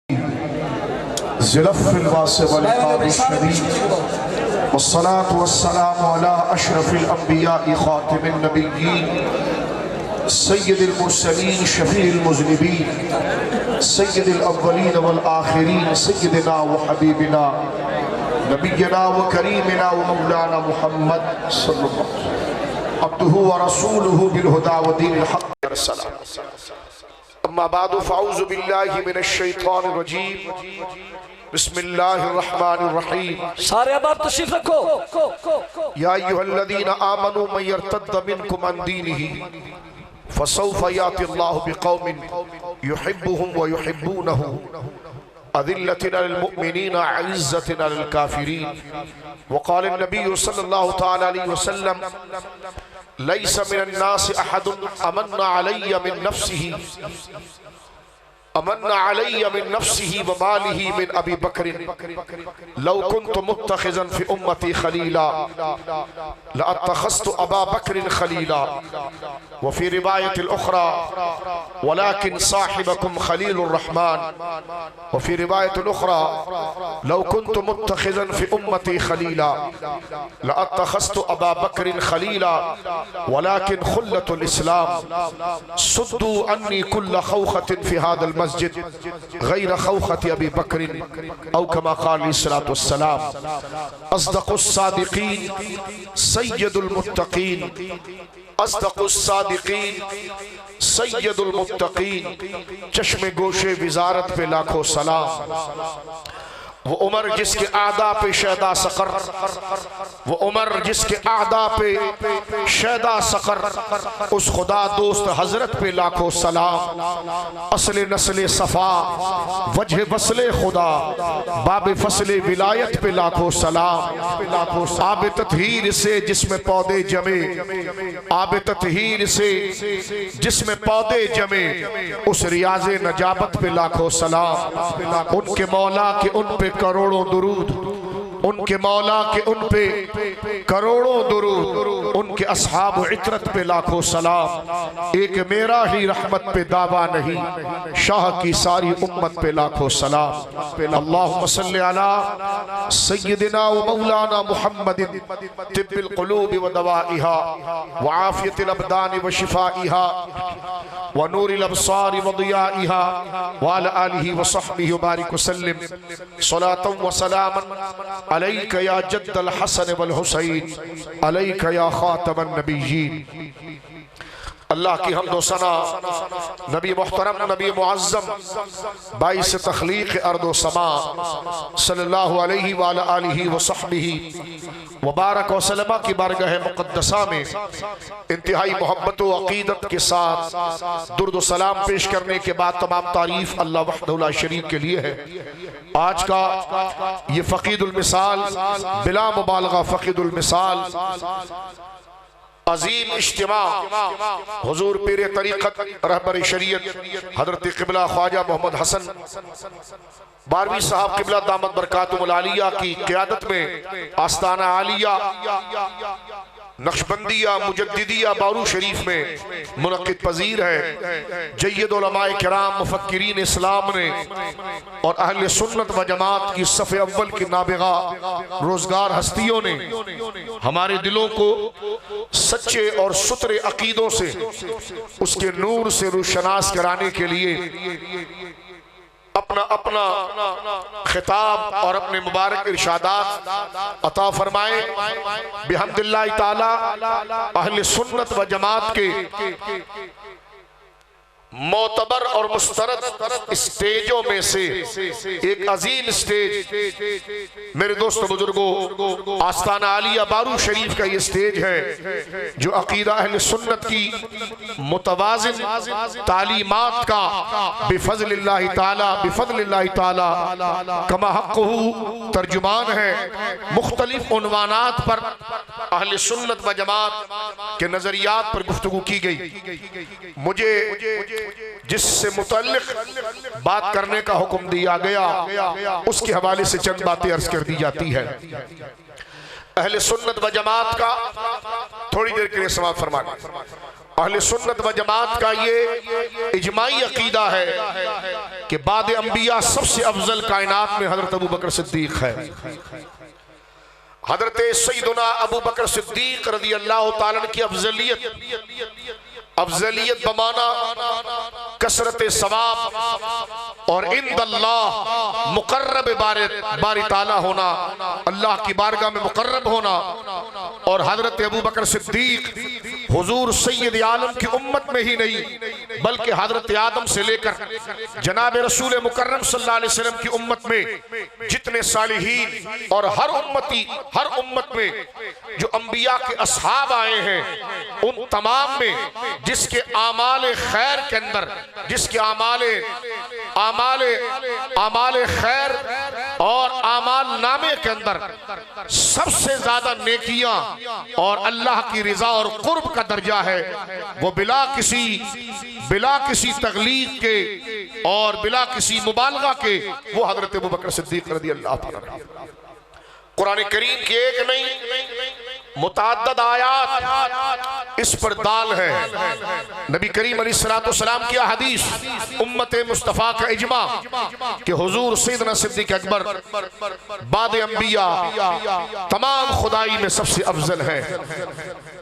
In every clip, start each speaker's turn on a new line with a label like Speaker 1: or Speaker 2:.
Speaker 1: ज़िलफ़िल Vasil वल शदीद वस्सलातु वस्सलामु अला अशरफिल अंबिया खातिमिन नबिय्यीन सय्यिदिल मुरसलीन शफ़ीइल मुज़निबीन सय्यिदिल अव्वलीन वल आखिरीन सय्यिदिना व हबीबिना नबिय्यना व करीमिना व मौलाना मुहम्मद सल्लल्लाहु अलैहि वसल्लम अब्दुहु व रसूलुहु बिल हुदा व दीनिल हक़्क़ वस्सलाम। अम्मा बादु फ़अऊज़ु बिल्लाहि मिनश शैतानिर रजीम। बिस्मिल्लाहिर्रहमानिर्रहीम।
Speaker 2: सारे बात तशरीफ रखो।
Speaker 1: या अय्युहल्लज़ीना आमनू मन यर्तद्द मिनकुम अन दीनिही फसौफ़ यातिल्लाहु बिक़ौमिन युहिब्बुहुम व युहिब्बूनहु अज़िल्लतिन अलल मुअ्मिनीन अइज़्ज़तिन अलल काफ़िरीन। वक़ाल नबी सल्लल्लाहु तआला अलैहि वसल्लम लैसा मिनन नास अहदुन अमन्ना अलैया मिन नफ्सिही व मालिही मिन अबी बकरिन लौ कुन्तु मुत्तखिज़न फ़ी उम्मती खलीला लअत्तखज़्तु अबा बकरिन खलीला व फ़ी रिवायतिल उख़रा वलाकिन साहिबकुम खलीलुर रहमान व फ़ी रिवायतिल उख़रा लौ कुन्तु मुत्तखिज़न फ़ी उम्मती खलीला लअत्तखज़्तु अबा बकरिन खलीला वलाकिन खुल्लतुल इस्लाम सुद्दू अन्नी कुल्ल खौख़तिन फ़ी हादल मस्जिद गैर खौख़ति अबी बकरिन औ कमा क़ाल अलैहिस्सलातु वस्सलाम। अस्दक़ुस सादिक़ीन सय्यदुल मुत्तक़ीन अस्दक़ुस सादिक़ीन सय्यदुल मुत्तक़ीन। चश्मे गोशे विज़ारत पे लाखों सलाम। वो उमर जिसके आदा पे शैदा सकर, वो उमर जिसके आदा पे शैदा सकर, उस खुदा दोस्त हजरत पे लाखों सलाम। असले नस्ले सफ़ा वजह वसले खुदा बाब फसले विलायत पे लाखों सलाम। आब ततहीर से जिसमें पौधे जमे, आब ततहीर से जिसमें पौधे जमे, उस रियाज़े नजाबत पे लाखों सलाम। उनके मौला के उन पे करोड़ों दुरूद, उनके मौला के उन पे करोड़ों दुरूद, उनके अस्हाब इतरत पे लाखों सलाम। एक मेरा ही रहमत पे दावा नहीं, शाह की सारी उम्मत पे लाखों सलाम। अल्लाहुम्मा सल्लि अला सय्यिदिना व मौलाना मुहम्मदिन तिब्बिल क़ुलूबि व दवाइहा व आफ़ियतिल अबदानि व शिफ़ाइहा व नूरिल अबसारि व दियाइहा व अला आलिहि व सहबिहि व बारिक व सल्लिम सलातन व सलामन अलैका या जद्दल हसन वल हुसैन अलैका या खातमन नबिय्यीन। अल्लाह की हम्द व सना नबी मुहतरम नबी मुअज़्ज़म बाइस तख़लीक़ अर्द व समा सल्लल्लाहु अलैहि व अला आलिहि व सहबिहि व बारक व सल्लम की बारगाह मुक़द्दसा में इंतहाई मोहब्बत व अक़ीदत के साथ दुर्द व सलाम पेश करने के बाद तमाम तारीफ़ अल्लाह वहदहु ला शरीक के लिए है। आज का ये फ़क़ीदुल मिसाल बिला मुबालगा फ़क़ीदुल मिसाल अजीम इज्तिमा हुजूर पीर तरीक़त रहबर शरीयत हज़रत क़िबला ख्वाजा मोहम्मद हसन बारवी साहब क़िबला दामत बरकातुहुल आलिया की क़ियादत में आस्ताना आलिया नक्शबंदिया मुजद्दिदिया बारू शरीफ में मुनक़्क़िद पजीर है। जय्यद उलमाए किराम मुफक्किरीन इस्लाम ने और अहले सुन्नत व जमात की सफ़े अव्वल की नाबिगा रोज़गार हस्तियों ने हमारे दिलों को सच्चे और सुथरे अकीदों से उसके नूर से रोशनास कराने के लिए अपना अपना खिताब और अपने मुबारक इरशादात अता फरमाए। बिहम्दिल्लाह ताला अहले सुन्नत व जमात के मोतबर और मुस्तरद स्टेजों में से एक अजीम स्टेज मेरे दोस्तों बुजुर्गों आस्ताना आलिया बारू शरीफ का ये स्टेज है जो अकीदा अहले सुन्नत की मुतवाज़िन तालीमात का बिफज़्लिल्लाहि ताला कमा हक़्क़ुहु तर्जुमान है। मुख्तलिफ उन्वानात पर अहले सुन्नत व जमात के नज़रियात पर गुफ्तगू की गई। मुझे जिससे मुतल्लिक़ बात करने का हुक्म दिया गया उसके हवाले से चंद बातें अर्ज कर दी जाती है। अहले सुन्नत व जमात का थोड़ी देर के लिए समाअत फरमाना। अहले सुन्नत व जमात का ये इजमाई अकीदा है कि बाद अंबिया सबसे अफजल कायनात में हजरत अबू बकर सिद्दीक है। हजरत सैयदना अबू बकर सिद्दीक रज़ी अल्लाह ताला अन्हु की अफजलियत बमाना कसरत सवाब और इंदल्लाह मुकर्रब बारी ताला होना, अल्लाह की बारगाह में मुकर्रब होना। और हजरत अबू बकर सिद्दीक हुजूर सैयद आलम की उम्मत में ही नहीं बल्कि हजरत आदम से लेकर जनाब रसूल मुकर्रम सल्लल्लाहु अलैहि वसल्लम की उम्मत में जितने सालिहीन और हर उम्मत में जो अंबिया के असहाब आए हैं उन तमाम में जिसके आमाल खैर के अंदर, जिसके आमाल खैर और आमाल नामे के अंदर सबसे ज्यादा नेकियां और अल्लाह की रिजा और कुर्ब का दर्जा है, वो बिला किसी तगलीद के और बिला किसी मुबालगा के वो हजरत अबू बकर सिद्दीक रज़ियल्लाहु अन्हु। कुरान करीम की एक नहीं मुतअद्दिद आयात इस पर दाल है। नबी करीम अलैहिस्सलाम की हदीस, उम्मत मुस्तफ़ा का इजमा कि हुजूर सैयदना सिद्दीक अकबर बाद अंबिया तमाम खुदाई में सबसे अफजल है।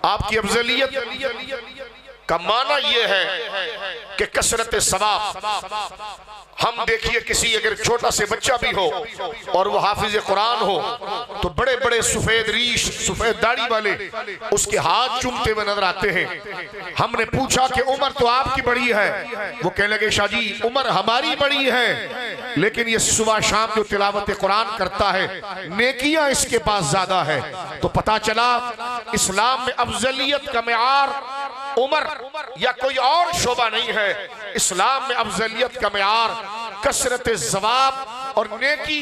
Speaker 1: आपकी अफजलियत का माना यह है कि कसरत सवाब। हम देखिए किसी अगर छोटा से बच्चा भी हो और वो हाफिज कुरान हो तो बड़े बड़े सफेद रीश सफेद दाढ़ी वाले उसके हाथ चूमते हुए नजर आते हैं। हमने पूछा कि उम्र तो आपकी बड़ी है, वो कहने लगे शाह जी उम्र हमारी बड़ी है लेकिन ये सुबह शाम जो तिलावत कुरान करता है नेकियां इसके पास ज्यादा है। तो पता चला इस्लाम में अफजलियत का मेयार उम्र या कोई और शोबा नहीं है। इस्लाम में अफजलियत का मेयार कसरत जवाब और नेकी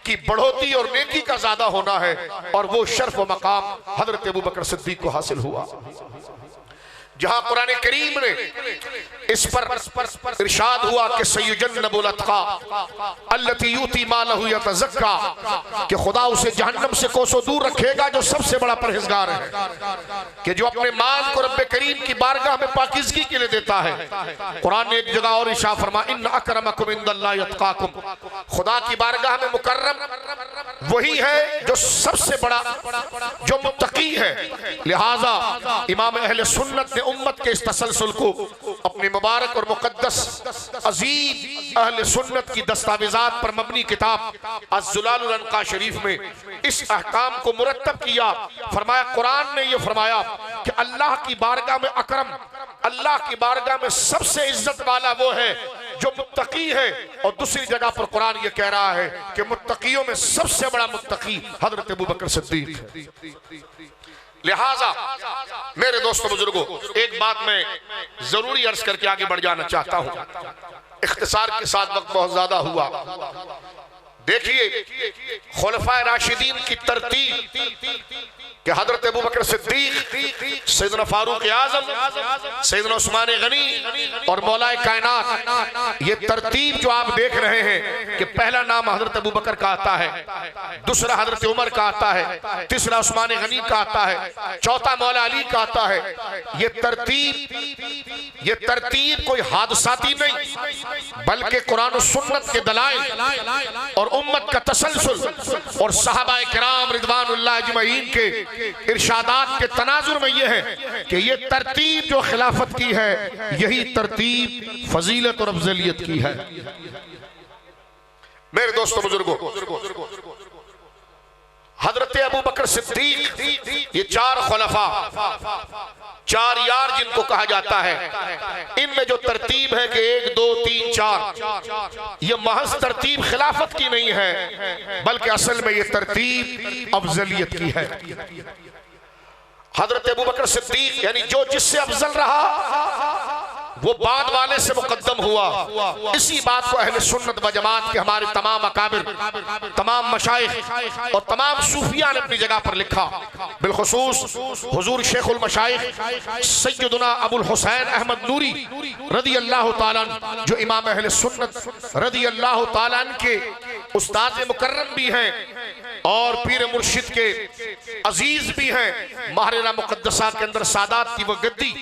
Speaker 1: की बढ़ोतरी और नेकी का ज्यादा होना है, और वो शर्फ व मकाम हजरत अबू बकर सिद्दीक को हासिल हुआ। जहां कुरान करीम ने इस पर इरशाद हुआ कि सय्युजन्नबुल अत्का अल्लती यूती मालहु यतज़क्का, कि खुदा उसे जहन्नम से कोसों दूर रखेगा जो सबसे बड़ा परहेजगार है, कि जो अपने माल को रब्बे करीम की बारगाह में पाकीज़गी के लिए देता है। कुरान ने एक जगह और इरशाद फरमा इन्न अक्रमकुम इंदल्लाहि अत्काकुम, खुदा की बारगाह में मुकर्रम वही है जो सबसे बड़ा जो मुत्तकी है। लिहाजा इमाम अहले सुन्नत ने उम्मत के इस तसलसल को अपने मुबारक और मुकद्दस अजीज अहले सुन्नत की दस्तावेजात पर मबनी किताब अज़्ज़ुलालुल अनक़ा शरीफ में इस अहकाम को मुरत्तब किया। फरमाया कुरान ने यह फरमाया कि अल्लाह की बारगाह में अकरम, अल्लाह की बारगाह में सबसे इज्जत वाला वो है जो मुत्तकी है। और दूसरी जगह पर कुरान ये कह रहा है कि मुत्तकियों में सबसे बड़ा मुत्तकी हजरत अबू बकर सिद्दीक है। लिहाजा मेरे दोस्तों बुजुर्गों, एक बात मैं जरूरी अर्ज करके आगे बढ़ जाना चाहता हूं, इख्तिसार के साथ वक्त बहुत ज्यादा हुआ। देखिए खुलफाए राशिदीन की तरतीब कि हजरत अबू बकर सिद्दीक, सैयदना फारूक आजम, सैयदना उस्मान गनी और मौलाए कायनात, ये तरतीब जो आप देख रहे हैं कि पहला नाम हजरत अबू बकर का आता है, दूसरा हजरत उमर का आता है, तीसरा उस्मान गनी का आता है, चौथा मौला अली का आता है। ये तरतीब कोई हादसाती नहीं बल्कि कुरान और सुन्नत के दलाइल और उम्मत का तसलसल और सहाबाए किराम रिदवानुल्लाह अजमईन के इरशादात के तनाजुर में यह है कि यह तरतीब जो खिलाफत की है यही तरतीब फजीलत और अफजलियत की है। मेरे दोस्तों बुजुर्गों, हजरत अबू बकर सिद्दीक ये चार खुलफा, चार यार जिनको कहा जाता है, इनमें जो तरतीब है कि 1 2 3 4, ये महज तरतीब खिलाफत की नहीं है बल्कि असल में ये तरतीब अफजलियत की है। हजरत अबू बकर सिद्दीक यानी जो जिससे अफजल रहा वो बाद वाले से मुकद्दम हुआ। इसी बात को अहले सुन्नत व जमात के हमारे तमाम अकाबिर, तमाम मशाइख और तमाम सूफिया ने अपनी जगह पर लिखा। बिलखुसूस हुजूर शेखुल मशाइख सैयदना अबुल हुसैन अहमद नूरी रदी अल्लाह ताला अन्हु, जो इमाम अहले सुन्नत रदी अल्लाह ताला अन्हु के उस्ताद मुकर्रम भी हैं, और पीर मुर्शिद के अजीज भी हैं। महरेरा मुकद्दसा के अंदर सादात की वो गद्दी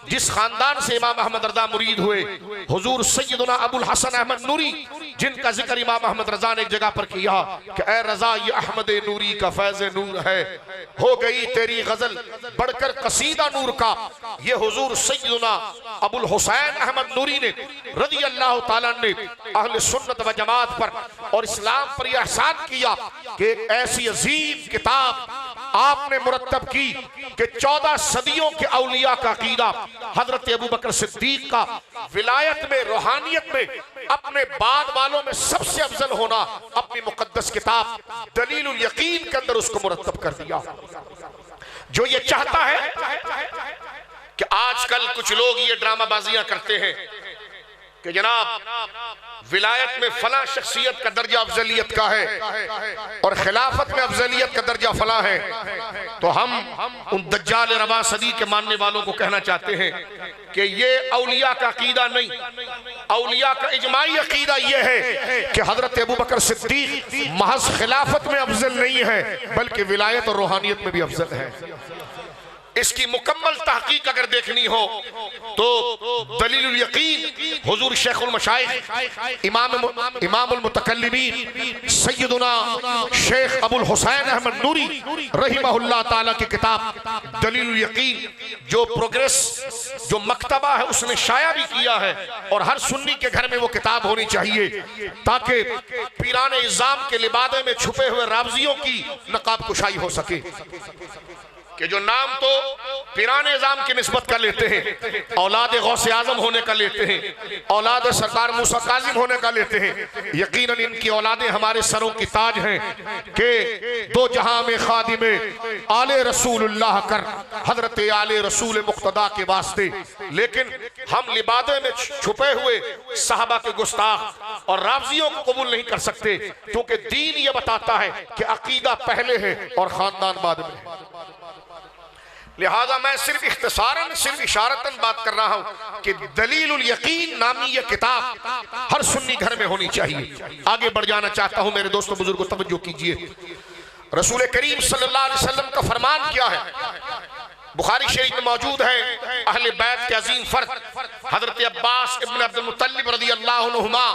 Speaker 1: जिस खानदान से इमाम अहमद रजा मुरीद हुए, हुजूर सैयदना अबुल हसन अहमद नूरी, जिनका जिक्र इमाम अहमद रजा ने एक जगह पर किया कि ए रजा ये अहमद नूरी का फैज़ नूर है, हो गई तेरी गजल बढ़कर कसीदा नूर का। ये हुजूर सैयदना अबुल हुसैन अहमद नूरी ने रज़ी अल्लाह ताला ने अहले सुन्नत व जमात पर और इस्लाम पर यह एहसान किया कि एक ऐसी अजीम किताब आपने मुरत्तब की कि 14 सदियों के औलिया का अकीदा, हजरत अबू बकर सिद्दीक का विलायत में, रूहानियत में अपने बाद वालों में सबसे अफजल होना, अपनी मुकद्दस किताब दलीलुल यकीन के अंदर उसको मुरत्तब कर दिया। जो ये चाहता है कि आजकल कुछ लोग ये ड्रामाबाजियां करते हैं कि जनाब विलायत में फला शख्सियत का दर्जा अफजलियत का है और खिलाफत में अफजलियत का दर्जा फला है, तो हम उन दज्जाल रवा सदी के मानने वालों को कहना चाहते हैं कि ये औलिया का अकीदा नहीं, औलिया का इजमाई अकीदा ये है कि हजरत अबू बकर सिद्दीक महज खिलाफत में अफजल नहीं है बल्कि विलायत और रूहानियत में भी अफजल है। इसकी मुकम्मल तहकीक अगर देखनी हो तो दलीलुल यकीन हुजूर शेखुल मशाइख इमामुल मुतकल्लिमीन सैयदना शेख अबुल हुसैन अहमद नूरी रहिमहुल्लाह ताला की किताब दलीलुल यकीन, जो प्रोग्रेस जो मकतबा है उसने शाया भी किया है और हर सुन्नी के घर में वो किताब होनी चाहिए ताकि पीराने इज़ाम के लिबादे में छुपे हुए रावजियों की नकाब कुशाई हो सके। कि जो नाम तो पीराने इज़ाम की निस्बत कर लेते हैं, औलाद गौसे आजम होने का लेते हैं, औलाद सरकार मूसा काजिम होने का लेते हैं, यकीनन इनकी औलादें हमारे सरों की ताज हैं कि दो जहां में खादिमे आले रसूलुल्लाह कर, हजरत आले रसूल मुक्तदा के वास्ते। लेकिन हम लिबादे में छुपे हुए साहबा के गुस्ताख और रावजियों को कबूल नहीं कर सकते, क्योंकि दीन ये बताता है कि अकीदा पहले है और खानदान बाद में। लिहाजा मैं सिर्फ इख्तिसारन, सिर्फ इशारतन बात कर रहा हूं कि दलीलुल यकीन नामी यह किताब हर सुन्नी घर में होनी चाहिए। आगे बढ़ जाना चाहता हूं मेरे दोस्तों बुजुर्गों, तवज्जो कीजिए। रसूल करीम सल्लल्लाहु अलैहि वसल्लम का फरमान क्या है? बुखारी शरीफ में मौजूद है। अहले बैत के अजीम फर्द हजरत अब्बास इब्न अब्दुल मुत्तलिब रज़ी अल्लाह अन्हुमा,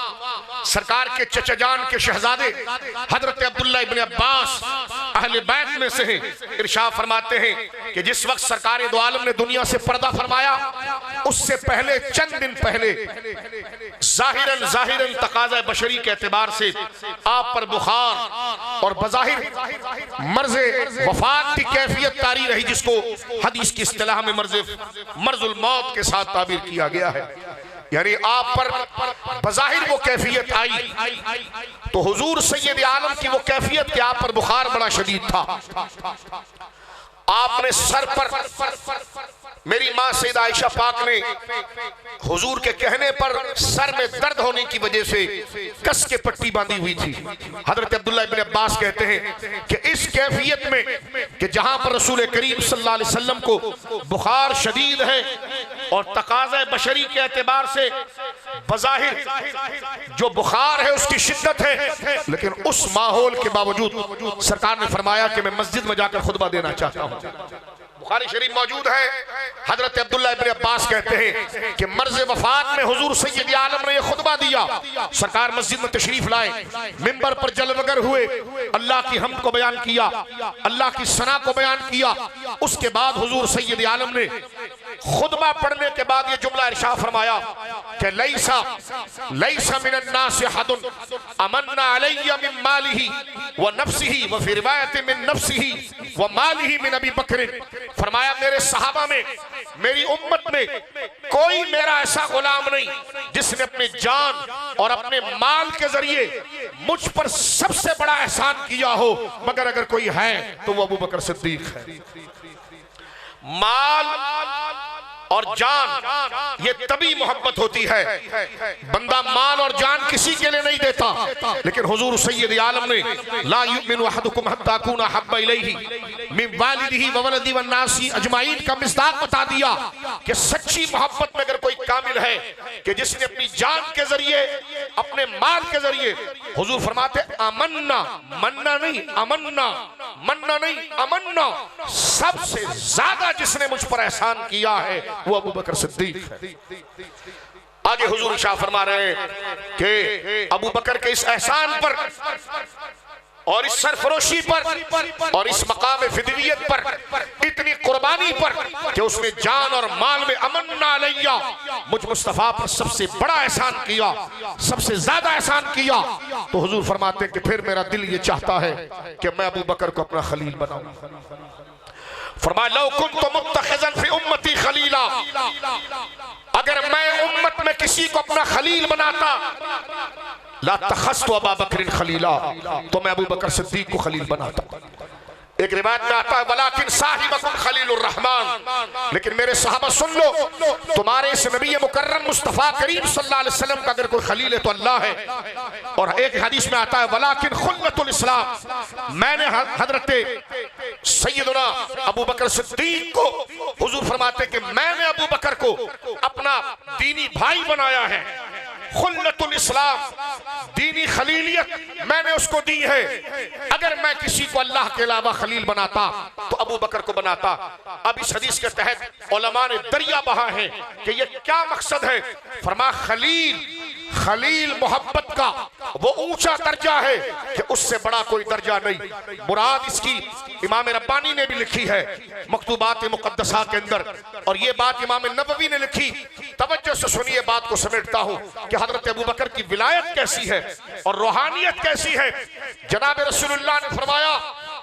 Speaker 1: सरकार के चचा जान के शहजादे हजरत अब्दुल्ला इब्न अब्बास अहले बैत में से हैं। इरशाद फरमाते हैं कि जिस वक्त सरकार दो आलम ने दुनिया से पर्दा फरमाया उससे पहले चंद दिन पहले जाहिरन तकाज़ा बशरी के एतबार से आप पर बुखार और बज़ाहिर मर्ज़े वफात की कैफियत तारी रही, जिसको हदीस की इस्तिलाह में मर्जुल मौत के साथ ताबीर किया गया है। यानी आप पर बज़ाहिर वो कैफियत आई तो हुजूर सैयद आलम की वो कैफियत कि आप पर बुखार बड़ा शदीद था। आपने सर पर, मेरी माँ सैयदा आयशा पाक ने हुजूर के कहने पर सर में दर्द होने की वजह से कस के पट्टी बांधी हुई थी। हजरत अब्दुल्ला इब्न अब्बास कहते हैं कि इस कैफियत में कि जहां पर रसूल करीम सल्लल्लाहु अलैहि वसल्लम को बुखार शदीद है और तकाज़ा बशरी के एतबार से बज़ाहिर जो बुखार है उसकी शिद्दत है, लेकिन उस माहौल के बावजूद सरकार ने फरमाया कि मैं मस्जिद में जाकर खुतबा देना चाहता हूँ। बुखारी शरीफ मौजूद है। हजरत अब्दुल्ला इब्न अब्बास कहते हैं कि मर्ज़ वफात में हुजूर सैयद आलम ने यह खुतबा दिया। सरकार मस्जिद में तशरीफ लाए, मिंबर पर जलवगर हुए, अल्लाह की हम्द को बयान किया, अल्लाह की सना को बयान किया। उसके बाद हुजूर सैयद आलम ने खुतबा पढ़ने के बाद ये जुमला इरशाद फरमाया कि लैसा मिनन नास हदुन अमन्ना अलैया मिन मालिही व नफ्सिही व फी रिवायत मिन नफ्सिही व मालिही मिन अबी बकर। फरमाया मेरे सहाबा में, मेरी उम्मत में कोई मेरा ऐसा गुलाम नहीं जिसने अपनी जान और अपने माल के जरिए मुझ पर सबसे बड़ा एहसान किया हो, मगर अगर कोई है तो वो अबू बकर सिद्दीक है। माल और जान ये तभी मोहब्बत होती है, बंदा माल और जान किसी के लिए नहीं देता, लेकिन हुजूर सैयद आलम ने ला युमिनु अहदुकुम हत्ता कुना हब्बा इलैहि मिन वालिदिही व वलदिही वन नासी अजमाइन का मिस्दाक बता दिया कि सच्ची मोहब्बत में अगर कोई कामिल है कि जिसने अपनी जान के जरिए, अपने माल के जरिए, हुजूर फरमाते अमन्ना, मन्ना नहीं अमन्ना, मन्ना नहीं अमन्ना, सबसे ज्यादा जिसने मुझ पर एहसान किया है वो अबू बकर सिद्दीक है। आगे हुजूर शाह फरमा रहे हैं कि अबू बकर के इस एहसान पर और इस सरफरोशी पर और इस मकाम फिदवियत पर, इतनी कुर्बानी पर कि उसने जान और माल में अमन्ना अलैया, मुझ मुस्तफा पर सबसे बड़ा एहसान किया, सबसे ज्यादा एहसान किया। तो हुजूर फरमाते हैं कि फिर मेरा दिल ये चाहता है कि मैं अबू बकर को अपना खलील बनाऊं। फरमाया लौ कुन्तु मुत्तखिज़न फी उम्मती खलीला, अगर मैं उम्मत में किसी को अपना खलील बनाता, ला तखस्तु अबा बकर खलीला, तो मैं अबू बकर सिद्दीक को खलील बनाता। एक रिवायत में आता है वलाकिन साहिबकुम खलीलुर रहमान, लेकिन मेरे सहाबा सुन लो, तुम्हारे इस नबी मुकर्रम मुस्तफा करीम सल्लल्लाहु अलैहि वसल्लम का अगर कोई खलील है तो अल्लाह है। और एक हदीस में आता है वलाकिन खुल्लतुल इस्लाम, मैंने हजरत सैयदना अबू बकर सिद्दीक को, हुजूर फरमाते कि मैंने अबू बकर को अपना दीनी भाई बनाया है। खुल्लतुल इस्लाम, दीनी खलीलियत मैंने उसको दी है। अगर मैं किसी को अल्लाह के अलावा खलील बनाता तो अबू बकर को बनाता। अब इस हदीस के तहत उलमा ने दरिया बहा है कि ये क्या मकसद है। फरमा खलील, खलील मोहब्बत का वो ऊंचा दर्जा है कि उससे बड़ा कोई दर्जा नहीं। मुराद इसकी इमाम रब्बानी ने भी लिखी है मकतूबात मुक़द्दसा के अंदर, और ये बात इमाम नबवी ने लिखी। तवज्जो से सुनिए, बात को समेटता हूं कि हजरत अबू बकर की विलायत कैसी है और रूहानियत कैसी है। जनाब रसूलुल्लाह ने फरमाया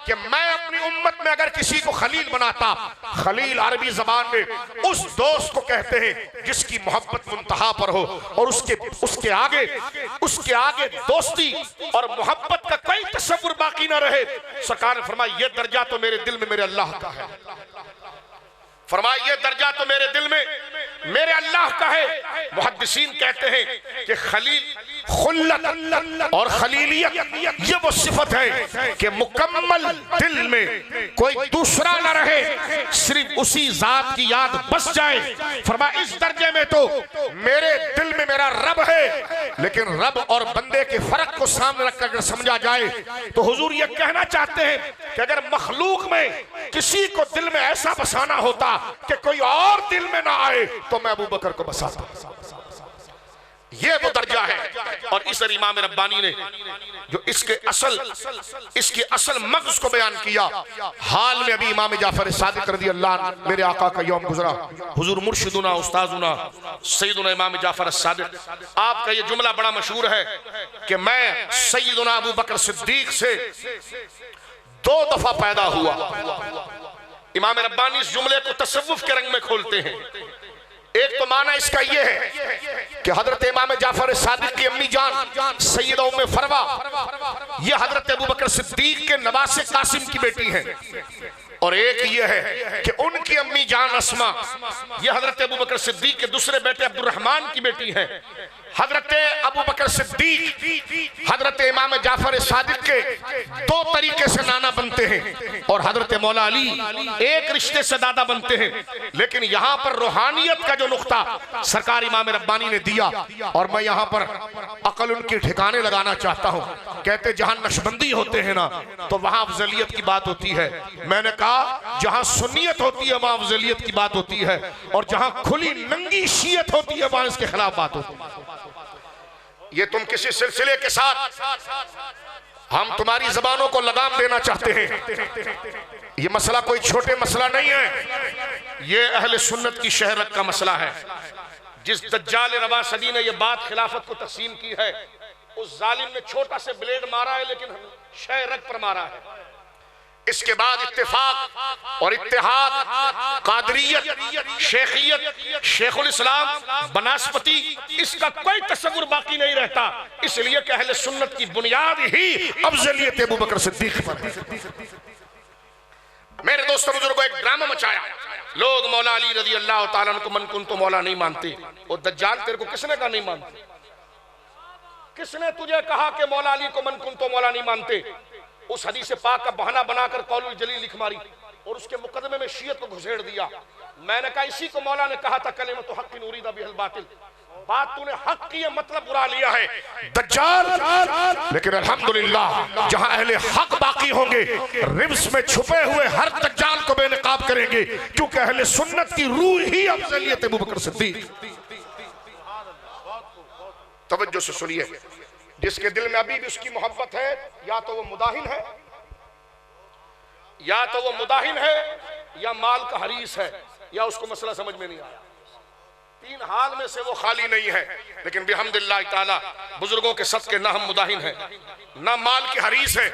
Speaker 1: कि मैं अपनी उम्मत में अगर किसी को खलील बनाता, खलील अरबी जबान में उस दोस्त को कहते हैं जिसकी मोहब्बत मुंतहा पर हो और उसके आगे दोस्ती और मोहब्बत का कोई तसव्वुर बाकी ना रहे। सरकार ने फरमाया ये दर्जा तो मेरे दिल में मेरे अल्लाह का है। फरमाया ये दर्जा तो मेरे दिल में मेरे अल्लाह का है। मुहद्दिसीन कहते हैं कि खलील, खुल्लत और खलीलियत ये वो सिफत है कि मुकम्मल दिल में कोई दूसरा न रहे, सिर्फ उसी जात की याद बस जाए। फरमाया इस दर्जे में तो मेरे दिल में मेरा रब है, लेकिन रब और बंदे के फर्क को सामने रखकर समझा जाए तो हुजूर ये कहना चाहते हैं कि अगर मखलूक में किसी को दिल में ऐसा बसाना होता कि कोई और दिल में ना आए तो मैं अबू बकर को बसाता। ये वो दर्जा है। और इस इमाम रब्बानी ने जो इसके असल मग़ज़ को बयान किया, हाल में अभी इमाम जाफर सादिक रज़ी अल्लाह अन्हु, मेरे आका का यौम गुजरा, हुजूर मुर्शिदुना उस्ताजुना सैयदुना इमाम जाफर सादिक, आपका ये जुमला बड़ा मशहूर है कि मैं सैयदुना अबू बकर सिद्दीक से 2 दफा पैदा हुआ। इमाम रब्बानी इस जुमले को तसव्वुफ के रंग में खोलते हैं। एक तो माना इसका यह है कि हजरत इमाम जाफर सादिक की अम्मी जान सैयदा उम्मे फरवा ये हजरत अबू बकर सिद्दीक के नवासे कासिम की बेटी है, और एक ये है कि उनकी अम्मी जान अस्मा ये हजरत अबू बकर सिद्दीक के दूसरे बेटे अब्दुर्रहमान की बेटी है। हजरत अबू बकर सिद्दीक हजरत इमाम जाफर सादिक के 2 तरीके से नाना बनते हैं और हजरत मौला अली एक रिश्ते से दादा बनते हैं। लेकिन यहाँ पर रूहानियत का जो नुक्ता सरकार इमाम रब्बानी ने दिया, और मैं यहाँ पर अकल उनके ठिकाने लगाना चाहता हूँ। कहते जहाँ नक्शबंदी होते हैं ना तो वहाँ अफजलियत की बात होती है। मैंने कहा जहाँ सुन्नियत होती है वहाँ अफजलियत की बात होती है, और जहाँ खुली नंगी शियत होती है वहाँ इसके खिलाफ बात होती है। ये तुम किसी सिलसिले के साथ हम तुम्हारी जबानों को लगाम देना चाहते हैं। ये मसला कोई छोटे मसला नहीं है, ये अहले सुन्नत की शहरत का मसला है। जिस दज्जाल रवा सदी ने ये बात खिलाफत को तकसीम की है, उस जालिम ने छोटा से ब्लेड मारा है लेकिन शहरत पर मारा है। इसके बाद इत्तेफाक और इत्तेहाद, कादरियत, शेखियत, शेखुल इस्लाम, बनास्पति, इसका कोई तसव्वुर बाकी नहीं रहता। इसलिए कि अहले सुन्नत की बुनियाद ही अफजलियत अबू बकर सिद्दीक पर है। मेरे दोस्तों बुजुर्गों, एक ड्रामा मचाया लोग मौला अली रजी अल्लाह ताला को मन कुन तो मौला नहीं मानते। और दज्जाल तेरे को किसने कहा नहीं मानते? किसने तुझे कहा कि मौला अली को मन कुन तो मौला नहीं मानते? उस हदीस पाक का बहाना बनाकर कौलुल जलील लिख मारी और उसके मुकदमे में शियत को घुसेड़ दिया। मैंने कहा इसी को मौला ने कहा था कलिमतु हक़्क़िन उरीदा बिहिल बातिल, बात तूने हक की है मतलब बुरा लिया है दज्जाल। लेकिन अल्हम्दुलिल्लाह जहां अहले हक बाकी होंगे रिब्स में छुपे हुए हर दज्जाल को बेनकाब करेंगे, क्योंकि अहले सुन्नत की रूह ही अफजलियत अबू बकर सिद्दीक। तवज्जो से सुनिए, जिसके दिल में अभी भी उसकी मोहब्बत है, या तो वो मुदाहिन है, या तो वो मुदाहिन है, या माल का हरीस है, या उसको मसला समझ में नहीं आया। तीन हाल में से वो खाली नहीं है। लेकिन बिहम्दिल्लाह ताला बुजुर्गों के सदके ना हम मुदाहिन है, ना माल की हरीस है,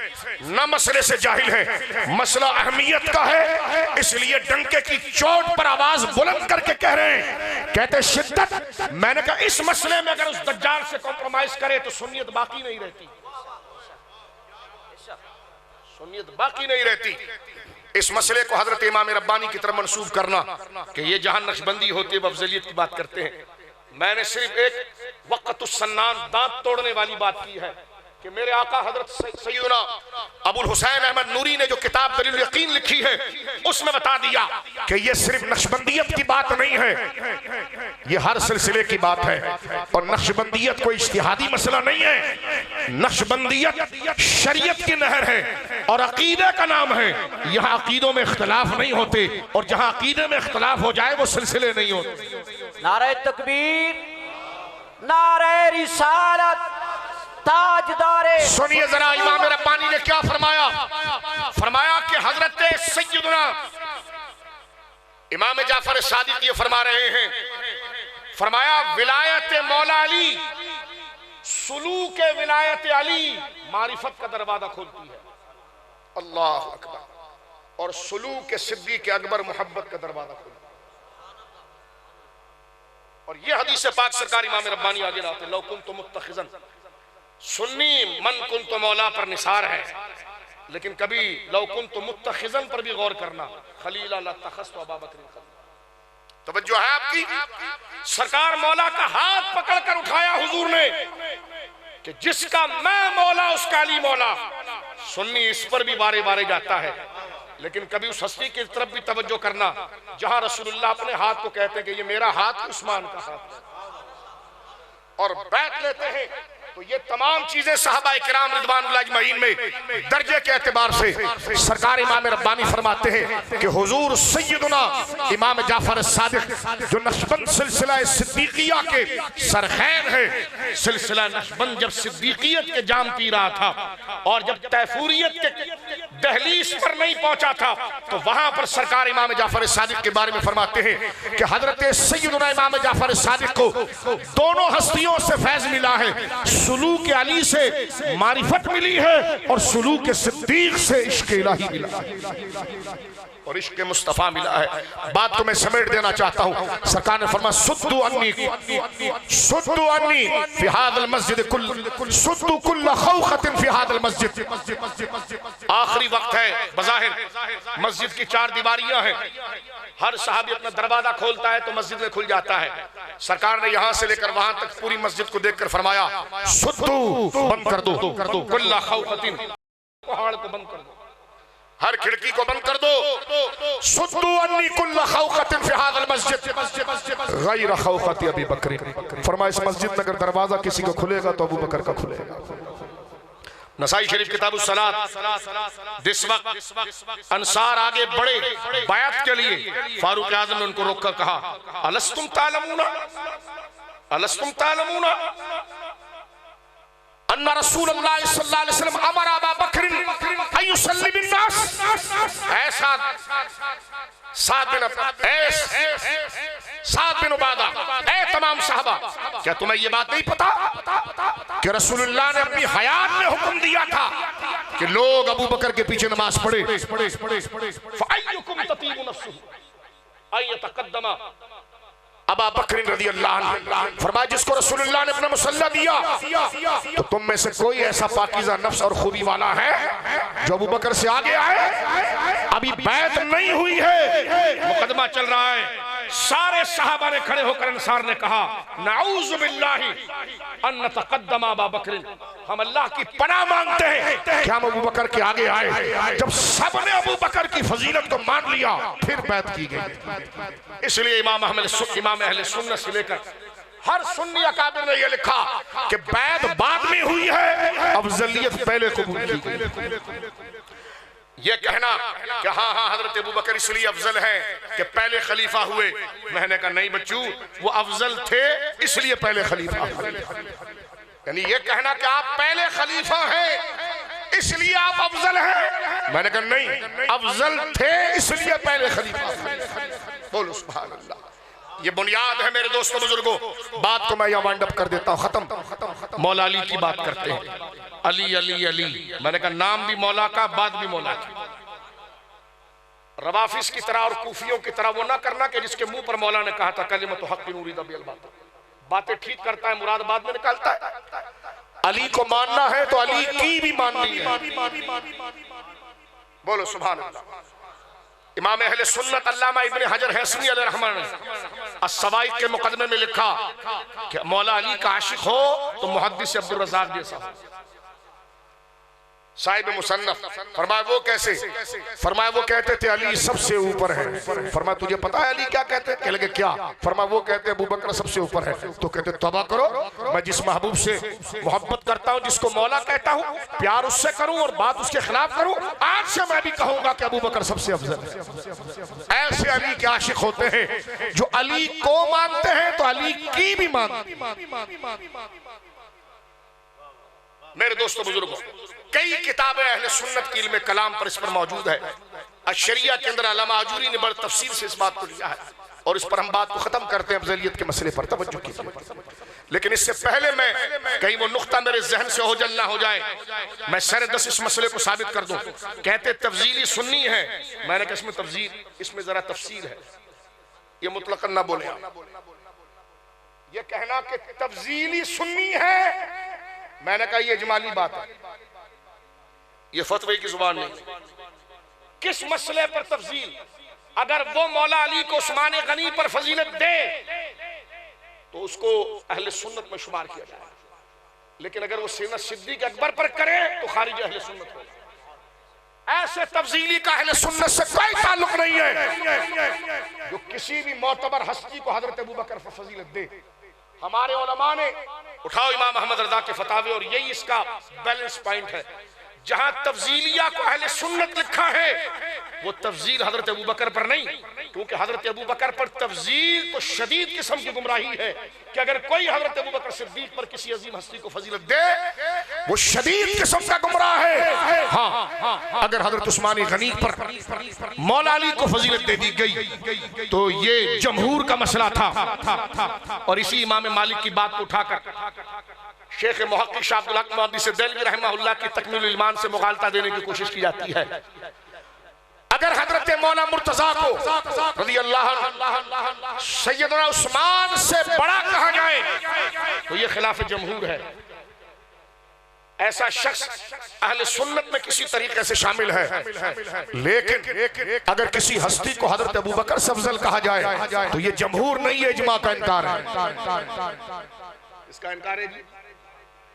Speaker 1: ना मसले से जाहिल है। मसला अहमियत का है, इसलिए डंके की चोट पर आवाज बुलंद करके कह रहे हैं, कहते शिद्दत। मैंने कहा इस मसले में अगर उस दज्जाल से कॉम्प्रोमाइज करे तो सुन्नियत बाकी नहीं रहती, सुन्नियत बाकी नहीं रहती। इस मसले को हजरत इमाम रब्बानी की तरफ मंसूब करना कि ये जहां नक्शबंदी होती है वो अफजलियत की बात करते हैं। मैंने सिर्फ एक वक़्तुस सन्नान दांत तोड़ने वाली बात की है कि मेरे आका हजरत सैयदना अबुल हुसैन अहमद नूरी ने जो किताब दलील यकीन लिखी है उसमें बता दिया कि ये सिर्फ नक्शबंदियत की बात नहीं है, ये हर सिलसिले की बात है। और नक्शबंदियत कोई इज्तिहादी मसला नहीं है, नक्शबंदियत शरीयत की नहर है और अकीदे का नाम है। यहाँ अकीदों में इख्तिलाफ नहीं होते, और जहाँ अकीदे में इख्तिलाफ हो जाए वो सिलसिले नहीं होते।
Speaker 2: नारे तकबीर, नारे रिसालत, ताजदारे।
Speaker 1: सुनिए जरा इमाम रब्बानी ने क्या फरमाया। फरमाया कि हजरत सैयदना इमाम जाफर सादिक ये फरमा रहे हैं, फरमाया विलायत मौला अली सुलूक विलायत अली मारिफत का दरवाजा खोलती है। अल्लाह अकबर। और सुलूक सिद्दीक अकबर मोहब्बत का दरवाजा खोलती है। और ये हदीस पाक सरकार इमाम रब्बानी आगे लाते, लौ कुन्तु मुत्तखिज़न, सुन्नी मन कुन्तु मौला पर निसार है, लेकिन कभी लौ कुन्तु मुत्तखिज़न पर भी गौर करना, खलीला लत्तखज़्तु अबा बकर खलीला। तवज्जो है आपकी। सरकार मौला का हाथ पकड़कर उठाया हुजूर ने कि जिसका मैं मौला उसका अली मौला। सुन्नी इस पर भी बारे बारे जाता है, लेकिन कभी उस हस्ती की तरफ भी तवज्जो करना जहां रसूलुल्लाह अपने हाथ को कहते हैं कि ये मेरा हाथ उस्मान का हाथ है, और बैठ लेते हैं। तो ये तमाम चीजें सहाबा इकराम रिदवानुल्लाह अजमईन में दर्जे के एतबार से सरकार इमाम रब्बानी फरमाते हैं कि हुजूर सैयदना इमाम जाफर सादिक जो नक्शबंद सिलसिला सिद्दीकिया के सरखैर है, सिलसिला नक्शबंद जब सिद्दीकियत के जाम पी रहा था और जब तैफूरियत के दहलीज पर नहीं पहुंचा था, तो वहां पर सरकार इमाम जाफर सादिक के बारे में फरमाते हैं कि हजरत सैयदना इमाम जाफर सादिक को दोनों हस्तियों से फैज मिला है। सुलूक अली से मारिफत मिली है और सुलूक सिद्दीक से इश्क इलाही मिला है और इश्क मुस्तफा मिला है। बात को मैं समेट देना चाहता हूँ। सरकार ने फरमाया सुद्दू अन्नी फी हादिल मस्जिद सुद्दू कुल्ल खौखतिन फी हादिल मस्जिद। आखिरी वक्त है, बज़ाहिर मस्जिद की चार दीवारियां हैं, हर सहाबी अपना दरवाजा खोलता है तो मस्जिद में खुल जाता है। सरकार ने यहां से लेकर वहां तक पूरी मस्जिद को देखकर फरमाया सुद्दू बंद कर दो, कुल्ल खौखतिन, पहाड़ को बंद कर दो, हर खिड़की को बंद कर दो। सुद्दू अन्नी कुल्ल खौखतिन फी हादिल मस्जिद गैर खौखति अबी बकर। फरमाया इस मस्जिद में अगर दरवाजा किसी को खुलेगा तो अबू बकर का खुलेगा। नसाई शरीफ किताबुस सलात। जिस वक्त अंसार आगे बढ़े बयात के लिए, फारूक आजम ने उनको रोककर कहा अलस्तुम तालमूना अलस्तुम तालमूना अन्ना रसूलुल्लाह सल्लल्लाहु अलैहि वसल्लम अमर अबा बकर अन युसल्ली बिन नास। ऐसा साद बिन उबादा, ऐ तमाम साहबा, क्या तुम्हें ये बात नहीं पता कि रसूलुल्लाह ने अपनी हयात में हुक्म दिया था कि लोग अबू बकर के पीछे नमाज पढ़े। फअय्युकुम ततीबु नफ्सुहु अन यतक़द्दमा अबा बकर रज़ी अल्लाह अन्हु फरमाया जिसको रसूलुल्लाह ने अपना मुसल्ला दिया तो तुम में से कोई ऐसा पाकीज़ा नफ्स और खूबी वाला है जो अबू बकर से आगे आए। अभी बैत नहीं हुई है, मुकदमा चल रहा है। सारे सहाबा ने खड़े होकर अंसार ने कहा नऊज़ु बिल्लाहि अन नतक़द्दम अबा बकर, हम अल्लाह की पनाह मांगते हैं कि हम अबू बकर के आगे आए। जब सबने अबू बकर की फजीलत को मान लिया फिर बैत की गई। इसलिए इमाम अहले सुन्नत से लेकर हर सुन्नी अकाबिर ने यह लिखा कि बैत बाद में हुई है, अफजलियत पहले कबूल की गई। ये कहना कि हाँ हाँ हजरत अबू बकर इसलिए अफजल है कि पहले खलीफा हुए, मैंने कहा नहीं बच्चू, वो अफजल थे इसलिए पहले खलीफा। यानी ये कहना कि आप पहले खलीफा हैं इसलिए आप अफजल हैं, मैंने कहा नहीं, अफजल थे इसलिए पहले खलीफा। बोलो सुभान अल्लाह। ये बुनियाद है मेरे दोस्तों बुजुर्गों। बात को मैं यहाँ वाइंड अप कर देता हूँ, खत्म। मौला अली की बात करते हैं। अली अली अली, मैंने कहा नाम भी मौला का, बात भी मौला की। रवाफिस की तरह और कूफियों की तरह वो ना करना कि जिसके मुंह पर मौला ने कहा था कलिमतु हक़्क़िन उरीदा बिल बातिल, बातें ठीक करता है मुराद बाद में निकालता है। अली को मानना है तो अली की भी माननी है। बोलो सुभान अल्लाह। इमाम अहले सुन्नत अल्लामा इब्न हजर हैसमी अलैहिर्रहमान ने अस्सवाइक के मुकदमे में लिखा कि मौला अली का आशिक हो तो मुहद्दिस अब्दुल रज़्ज़ाक़ जैसा हो। साहिब मुसन्नफ फरमाया वो कैसे? फरमाया वो कहते थे अली सबसे ऊपर है। फरमाया तुझे पता है अली क्या कहते हैं? कह लगे क्या? फरमाया वो कहते हैं अबू बकर सबसे ऊपर है। तो कहते तौबा करो, मैं जिस महबूब से मोहब्बत करता हूँ, जिसको मौला कहता हूँ, प्यार उससे करूँ और बात उसके खिलाफ करूँ, आज से मैं भी कहूंगा कि अबू बकर सबसे अफजल है। ऐसे अली के आशिक होते हैं जो अली को मानते हैं तो अली की भी मानते। मेरे दोस्तों बुजुर्गों, कई किताबें अहले सुन्नत की इल्म कलाम पर इस पर मौजूद है। अशरिया के अंदर अल्लामा आजूरी ने बड़ी तफसील से इस बात को लिया है और इस पर हम बात को खत्म करते हैं। अफजलियत के मसले पर तवज्जो कीजिए। लेकिन इससे पहले मैं कहीं वो नुक्ता मेरे जहन से ओझल ना हो जाए, मैं सर दस इस मसले को साबित कर दूं। कहते तफजीली सुन्नी है, मैंने कहा इसमें तफजील, इसमें जरा तफसील है, ये मुतलकन ना बोले। ये कहना कि तफजीली सुन्नी है, मैंने कहा ये इजमाली बात है, ये फतवे की जुबान नहीं। किस मसले पर तफजील? अगर वो मौला अली को उस्मान गनी पर फजीलत दे तो उसको अहले सुन्नत में शुमार किया जाए, लेकिन अगर वो सैयदना सिद्दीक अकबर पर करे तो खारिज अहले सुन्नत होगा। ऐसे तफजीली का अहले सुन्नत से कोई ताल्लुक नहीं है जो किसी भी मोतबर हस्ती को हजरत अबू बकर पर फजीलत दे। हमारे उलमा ने उठाओ इमाम अहमद रज़ा के फतावे, और यही इसका बैलेंस पॉइंट है। जहां तफजीलिया को अहले सुन्नत लिखा है वो तफजील हजरत अबू बकर पर नहीं, क्योंकि हजरत अबू बकर पर तफजील तो शदीद किस्म की गुमराही है कि अगर कोई हजरत अबू बकर सिद्दीक पर किसी अजीम हस्ती को फजीलत दे वो शदीद किस्म का गुमराह है। हाँ, अगर हजरत उस्मान गनी पर मौला अली को फजीलत दे दी गई तो ये जमहूर का मसला था। और इसी इमाम मालिक की बात को उठाकर शेख मुहक्किक शाह अब्दुल हक मुहद्दिस देलवी रहमहुल्लाह की तकमीलुल ईमान से मुगालता देने की कोशिश की जाती है। अगर हजरत मौला मुर्तजा को रज़ी अल्लाह अन्हु सैयदना उस्मान से बड़ा कहा जाए तो ये खिलाफ जमहूर है। ऐसा शख्स अहले सुन्नत में किसी तरीके से शामिल है, लेकिन अगर किसी हस्ती को हजरत अबू बकर से अफजल कहा जाए तो ये जमहूर नहीं है, इजमा का इनकार है। इसका इनकार है जी।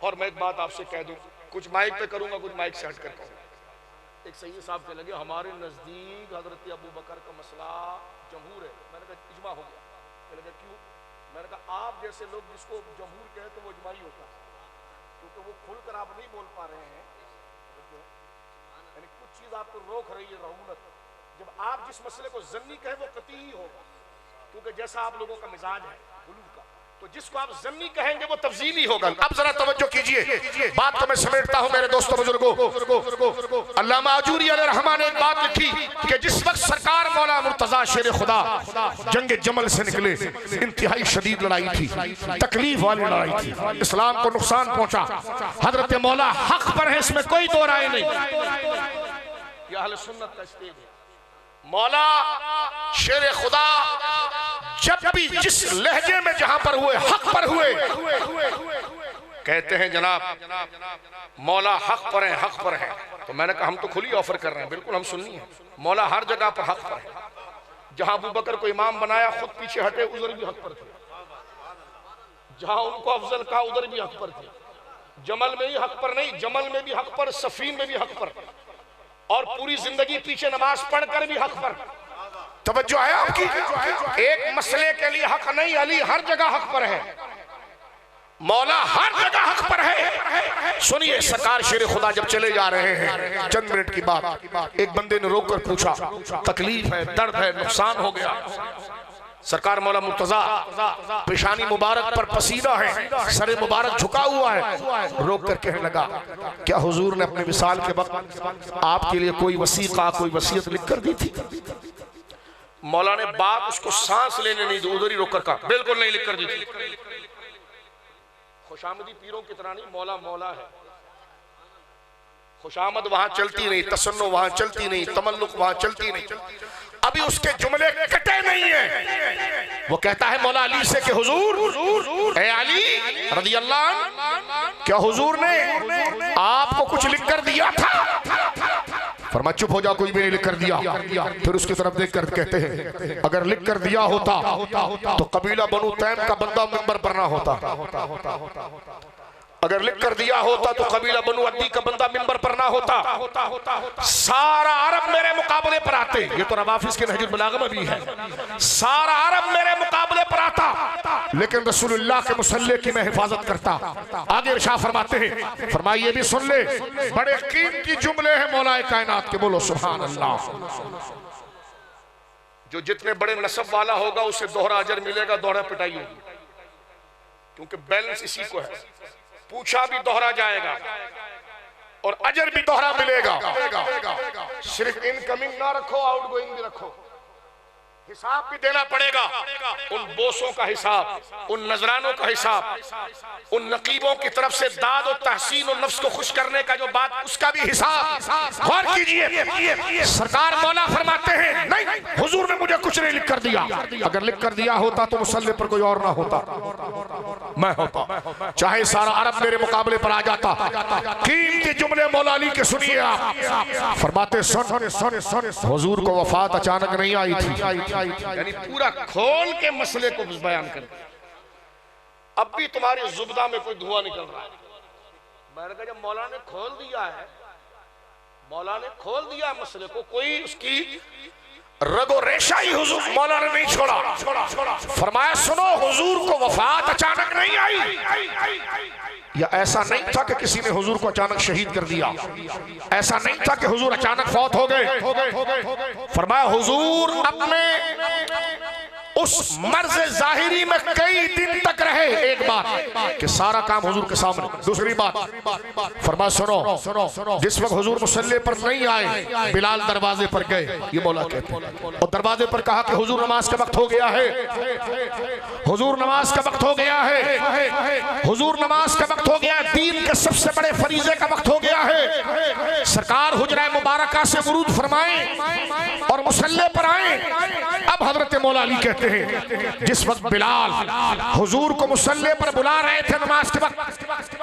Speaker 1: और मैं एक बात आपसे कह दूं, कुछ माइक पे करूंगा, कुछ माइक से हट कर कहूंगा। एक सैयद साहब के लगे हमारे नजदीक हजरत अबू बकर का मसला जमहूर है। मैंने कहा इजमा हो गया। कहने लगा क्यों? मैंने कहा आप जैसे लोग जिसको जमहूर कहे तो वो इजमाई होता है, क्योंकि वो खुलकर आप नहीं बोल पा रहे हैं, यानी कुछ चीज आपको रोक रही है रहूनत। जब आप जिस मसले को जन्नी कहे वो कतई ही होगा, क्योंकि जैसा आप लोगों का मिजाज है गुलू का, तो जिसको आप जन्नी कहेंगे वो तफजीली होगा। अब जरा तवज्जो कीजिए, बात को मैं समेटता हूं मेरे दोस्तों बुजुर्गों। अल्लामा आजूरी अलैहिर्रहमान ने एक बात लिखी कि जिस वक्त सरकार मौला मुर्तजा शेर खुदा जंग जमल से निकले, इंतहाई शदीद लड़ाई थी, तकलीफ वाली लड़ाई थी, इस्लाम को नुकसान पहुंचा। हजरत मौला हक पर है, इसमें कोई दो राय नहीं। यह अहले सुन्नत का स्टेज है। मौला शेर खुदा जब भी जिस लहजे में जहां पर हुए हक पर हुए, कहते हैं जनाब मौला हक पर है, हक पर है। तो मैंने कहा हम तो खुली ऑफर कर रहे हैं, बिल्कुल हम सुन्नी हैं, मौला हर जगह पर हक पर है। जहां अबू बकर को इमाम बनाया खुद पीछे हटे, उधर भी हक पर थे। जहां उनको अफजल कहा उधर भी हक पर थे। जमल में ही हक पर नहीं, जमल में भी हक पर, सफीन में भी हक पर, और पूरी जिंदगी पीछे नमाज पढ़कर भी हक पर। तवज्जो है आपकी? एक मसले के लिए हक नहीं, अली हर जगह हक पर है, मौला हर जगह हक पर है। सुनिए, सरकार शेर खुदा जब चले जा रहे हैं, चंद मिनट की बात, एक बंदे ने रोक कर पूछा, तकलीफ है, दर्द है, नुकसान हो गया। सरकार मौला मुर्तजा पेशानी मुबारक पर पसीना है, सरे मुबारक झुका हुआ है, रोक कर कहने लगा, क्या हुजूर ने अपने विसाल के वक्त आपके लिए कोई वसीका, कोई वसीयत लिख कर दी थी? मौला ने बात उसको सांस लेने नहीं दी, उधर ही रोक कर कहा, बिल्कुल नहीं लिख कर दी थी। खुशामदी पीरों की तरह नहीं, मौला मौला है। खुशामद वहां चलती नहीं, तसन्नो वहां चलती नहीं, तमल्लुक वहां चलती नहीं। अभी उसके जुमले कटे नहीं है। वो कहता है मौला अली से कि हुजूर, ए अली रज़ी अल्लाह अन्हु, क्या हुजूर ने आपको कुछ लिख कर दिया था? फरमा चुप हो जा, कोई भी नहीं लिख कर दिया। फिर उसकी तरफ देख कर कहते हैं, अगर लिख कर दिया होता तो कबीला बनु तैम का बंदा मिंबर पर ना होता। अगर लिख कर दिया होता तो कबीला बनु अद्दी का बंदा मिंबर पर ना होता। सारा अरब मेरे मुकाबले पर आते, ये तो रवाफिज के नहजुल बलागा में भी है, सारा अरब मेरे मुकाबले पर आता, लेकिन रसूलुल्लाह के मुसल्ले की मैं हिफाजत करता। आगे इरशाद फरमाते हैं, फरमाइए भी सुन ले, बड़े कीमती जुमले हैं मौलाए कायनात के, बोलो सुभान अल्लाह। जो जितने बड़े नसब वाला होगा उसे दोहरा अजर मिलेगा, दोहरा पिटाई होगी, क्योंकि बैलेंस इसी को है। पूछा भी दोहरा जाएगा और अजर भी दोहरा मिलेगा। सिर्फ इनकमिंग ना रखो, आउटगोइंग भी रखो। हिसाब भी देना पड़ेगा, उन बोसों का हिसाब, उन नजरानों का हिसाब, उन नकीबों की तरफ से दाद और तहसीन और नफ्स को खुश करने का जो बात, उसका भी हिसाब। गौर कीजिए, सरकार मौला फरमाते हैं, नहीं हुजूर ने मुझे कुछ नहीं लिख कर दिया। अगर लिख कर दिया होता तो मुसल्ले पर कोई और ना होता, मैं होता, चाहे सारा अरब मेरे मुकाबले पर आ जाता। कीमती जुमले मौला अली के सुनिए आप। फरमाते सुन, हुजूर को वफात अचानक नहीं आई थी, यानी पूरा खोल के मसले को बयान कर। अब भी तुम्हारी जुबदा में कोई धुआं निकल रहा है। मैंने कहा जब मौला ने खोल दिया है, मौला ने खोल दिया मसले को, कोई उसकी रगो रेशा ही हुजूर मौला ने नहीं छोड़ा। फरमाया सुनो, हुजूर को वफात अचानक नहीं आई, या ऐसा नहीं था कि किसी ने हुजूर को अचानक शहीद कर दिया, ऐसा नहीं था कि हुजूर अचानक फौत हो गए। फरमाया हुजूर अपने उस मर्ज जाहिरी में कई दिन तक रहे। एक बात कि सारा काम हुजूर के सामने। दूसरी बात फरमाया सुनो, जिस वक्त हुजूर मुसल्ले पर नहीं आए, बिलाल दरवाजे पर गए, ये मौला कहते हैं, और दरवाजे पर कहा कि हुजूर नमाज का वक्त हो गया है, हुजूर नमाज का वक्त हो गया है, हुजूर नमाज का वक्त हो गया है, दीन के सबसे बड़े फरीजे का वक्त हो गया है। सरकार हुजरा मुबारका से वुरूद फरमाए और मुसल्ले पर आए। अब हजरत मौला अली कहते हैं, जिस वक्त बिलाल हुजूर को मुसल्ले पर बुला रहे थे नमाज के वक्त,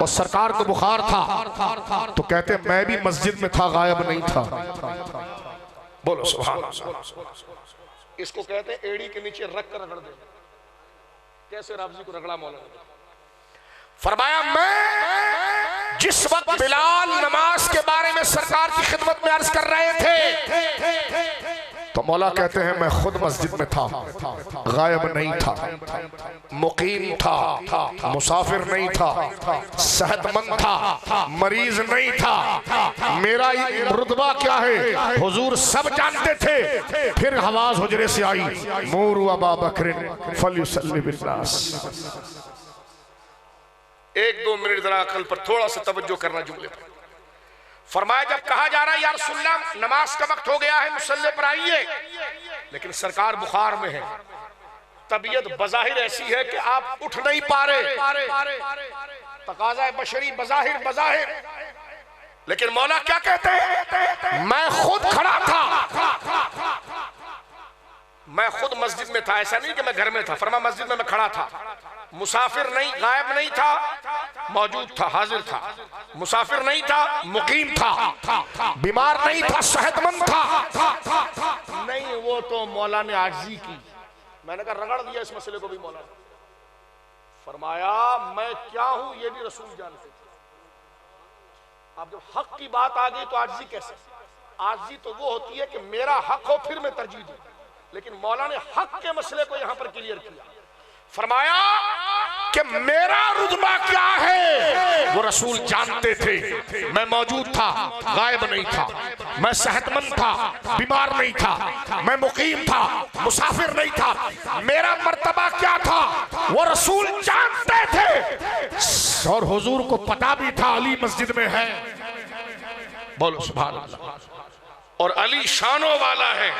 Speaker 1: और सरकार को बुखार था, तो कहते हैं मैं भी मस्जिद में था, गायब नहीं था। बोलो सुभान अल्लाह। इसको कहते हैं एड़ी के नीचे रख कर रगड़ दे। कैसे राबजी को रगड़ा मौला ने? फरमाया मैं जिस वक्त बिलाल नमाज के बारे में सरकार की खिदमत में अर्ज कर रहे थे, तो मौला कहते हैं मैं खुद मस्जिद में था, गायब नहीं था, मुकीम था, मुसाफिर नहीं था, सेहतमंद था, मरीज नहीं था। मेरा रुतबा क्या है हुजूर सब जानते थे। फिर आवाज हुजरे से आई, मूरू अबा बकरिन फलयुसल्ली बिन्नास। एक दो मिनट जरा अकल पर थोड़ा सा तवज्जो करना जुमले पर। फरमाया जब कहा जा रहा है या रसूलल्लाह नमाज का वक्त हो गया है, मुसल्ले पर आइए, लेकिन सरकार बुखार में है, तबीयत बज़ाहिर ऐसी है कि आप उठ नहीं पा रहे, तकाज़ा बशरी बज़ाहिर, लेकिन मौला क्या कहते हैं, मैं खुद खड़ा था, मैं खुद मस्जिद में था, ऐसा नहीं कि मैं घर में था। फरमा मस्जिद में मैं खड़ा था, मुसाफिर नहीं, गायब नहीं था, मौजूद था, हाजिर था। मुसाफिर नहीं था, मुकीम था। बीमार नहीं था, सेहतमंद था। नहीं, वो तो मौला ने आजिज़ी की। मैंने कहा रगड़ दिया इस मसले को भी मौला ने। फरमाया मैं क्या हूं ये भी रसूल जानते थे। अब जब हक की बात आ गई तो आजिज़ी कैसे? आजिज़ी तो वो होती है कि मेरा हक हो फिर मैं तरजीह दूं, लेकिन मौला ने हक के मसले को यहां पर क्लियर किया। फरमाया कि मेरा रुतबा क्या है वो रसूल जानते थे। मैं मौजूद था, गायब नहीं था, मैं सेहतमंद था, बीमार नहीं था, मैं मुकीम था, मुसाफिर नहीं था। मेरा मर्तबा क्या था वो रसूल जानते थे, और हुजूर को पता भी था अली मस्जिद में है। बोलो सुभान अल्लाह। और अली शानों वाला है।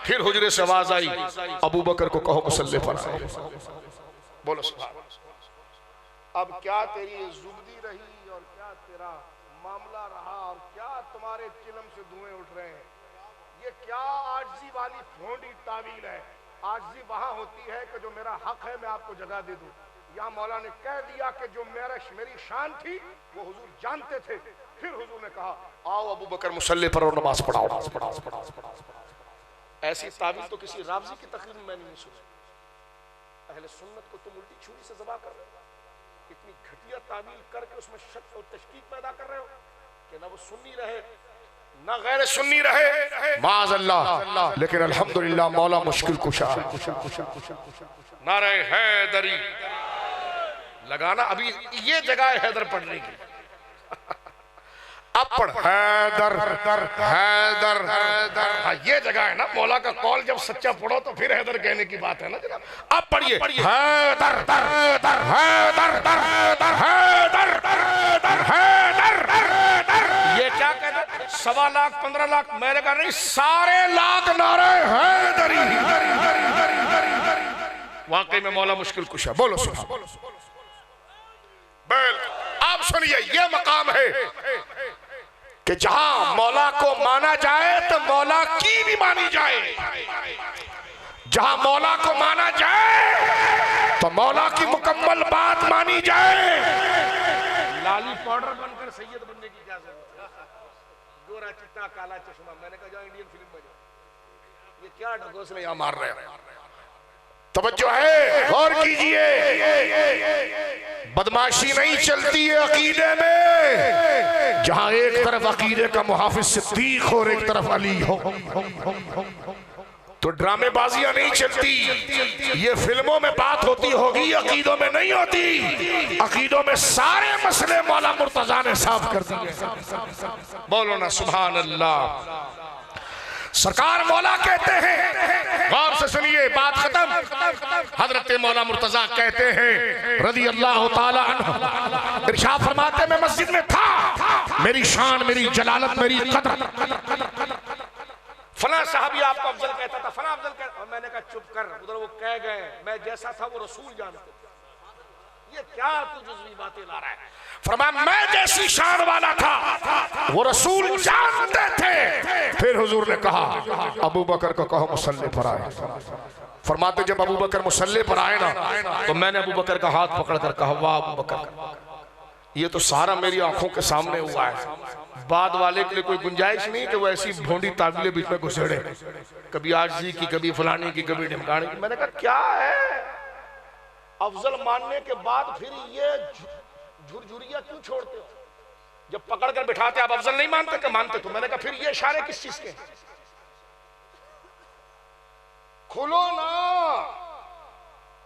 Speaker 1: फिर हुजरे से आवाज आई, अबू बकर को कहो मुसल्ले पर आए। बोलो सुभान अल्लाह। अब क्या तेरी जुबदी रही और क्या तेरा मामला रहा और क्या तुम्हारे चिलम से धुएं उठ रहे हैं? ये क्या आजिज़ी वाली फोंडी तावील है? आजिज़ी वहां होती है कि जो मेरा हक है मैं आपको जगह दे दूं। यहाँ मौला ने कह दिया कि जो मेरी शान थी वो हुजूर जानते थे। फिर हुजूर ने कहा आओ अबू बकर मुसल्ले पर और नमाज पढ़ाओ। ऐसी तावील तो किसी रावजी की तकरीर में मैंने नहीं सुनी। अहले सुन्नत को तुम उल्टी छुरी से ज़बा कर रहे हो, इतनी घटिया तावील करके उसमें शक और तशकीक पैदा कर रहे हो कि ना वो सुन्नी रहे ना गैर सुन्नी रहे, माज़अल्लाह। लेकिन अल्हम्दुलिल्लाह मौला मुश्किल कुशा। नारे हैदरी लगाना, अभी ये जगह है हैदर पढ़ने की। अब पढ़ हैदर हैदर हैदर। हाँ ये जगह है ना, मौला का कॉल जब सच्चा पढ़ो तो फिर हैदर कहने की बात है ना जनाब। अब पढ़िए हैदर हैदर हैदर हैदर हैदर। ये क्या कहते? 1.25 लाख 15 लाख मैंने कहा नहीं, सारे लाख नारे हैदरी। वाकई में मौला मुश्किल कुशा। बोलो सुभान। आप सुनिए, ये मकाम है कि जहां मौला को माना जाए तो मौला की भी मानी जाए, जहां मौला को माना जाए तो मौला की मुकम्मल बात मानी जाए। लाली पाउडर बनकर सैयद बनने की क्या जरूरत है? गोरा चिट्टा काला चश्मा, मैंने कहा जाओ इंडियन फिल्म में जाओ। ये क्या ढकोसले यहां मार रहे हैं? तवज्जो है, गौर कीजिए। बदमाशी नहीं चलती है अकीदे में, जहां एक तरफ अकीदे का मुहाफिज सिद्दीक हो और एक तरफ अली हो, तो ड्रामेबाजियां नहीं चलती। ये फिल्मों में बात होती होगी, अकीदों में नहीं होती। अकीदों में सारे मसले मौला मुर्तजा ने साफ कर दिए। बोलो ना सुभान अल्लाह। सरकार मौला कहते हैं, गौर से सुनिए, बात खत्म। हजरत मौला मुर्तजा कहते हैं रज़ी अल्लाह ताला अन्हु, इरशाद फरमाते मैं मस्जिद में था, मेरी शान, मेरी जलालत, मेरी कदर। फला साहबी आपको अफजल कहता था, फला अफजल कहता, और मैंने कहा चुप कर, उधर वो कह गए मैं जैसा था वो रसूल जानते। ये क्या तू जुज़वी बातें ला रहा है? फरमाया मैं जैसी शान वाला था वो रसूल जानते थे। फिर हुजूर ने कहा अबू बकर को कहो मुसल्ले पर आए। फरमाते जब अबू बकर मुसल्ले पर आए ना तो मैंने अबू बकर का हाथ पकड़कर कहा वाह अबू बकर, ये तो सारा मेरी आंखों के सामने हुआ है। बाद वाले के लिए कोई गुंजाइश नहीं कि वो ऐसी भोंडी ताबीलें बीच में घुसेड़े, कभी आजिज़ी की, कभी फलाने की, कभी ढिमकाने की। मैंने कहा क्या है, अफजल मानने के बाद फिर ये झुरझुरिया क्यों छोड़ते हो? जब पकड़ कर बिठाते आप अफजल नहीं मानते कि मानते? तो मैंने कहा फिर ये इशारे किस चीज के? खुलो ना,